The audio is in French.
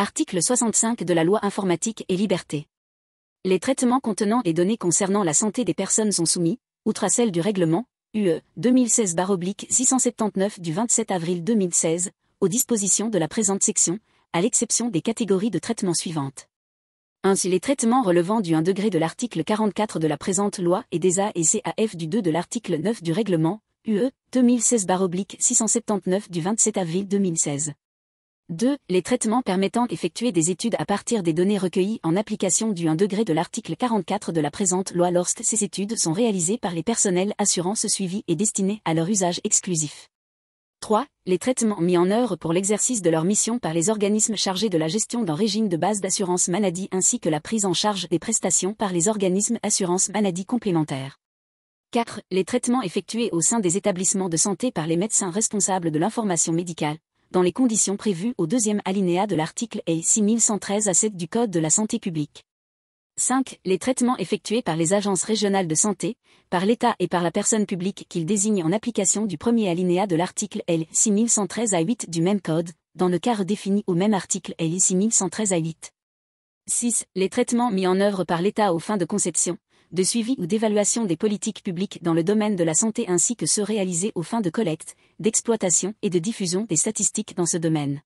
Article 65 de la Loi informatique et liberté. Les traitements contenant les données concernant la santé des personnes sont soumis, outre à celles du règlement, UE 2016/679 du 27 avril 2016, aux dispositions de la présente section, à l'exception des catégories de traitements suivantes. Ainsi les traitements relevant du 1 degré de l'article 44 de la présente loi et des A et CAF du 2 de l'article 9 du règlement, UE 2016/679 du 27 avril 2016. 2. Les traitements permettant d'effectuer des études à partir des données recueillies en application du 1 degré de l'article 44 de la présente loi lorsque ces études sont réalisées par les personnels assurant ce suivi et destinés à leur usage exclusif. 3. Les traitements mis en œuvre pour l'exercice de leur mission par les organismes chargés de la gestion d'un régime de base d'assurance maladie ainsi que la prise en charge des prestations par les organismes assurance maladie complémentaires. 4. Les traitements effectués au sein des établissements de santé par les médecins responsables de l'information médicale, dans les conditions prévues au deuxième alinéa de l'article L. 6113-7 du Code de la santé publique. 5. Les traitements effectués par les agences régionales de santé, par l'État et par la personne publique qu'ils désignent en application du premier alinéa de l'article L. 6113-8 du même Code, dans le cadre défini au même article L. 6113-8. 6. Les traitements mis en œuvre par l'État aux fins de conception, de suivi ou d'évaluation des politiques publiques dans le domaine de la santé ainsi que ceux réalisés aux fins de collecte, d'exploitation et de diffusion des statistiques dans ce domaine.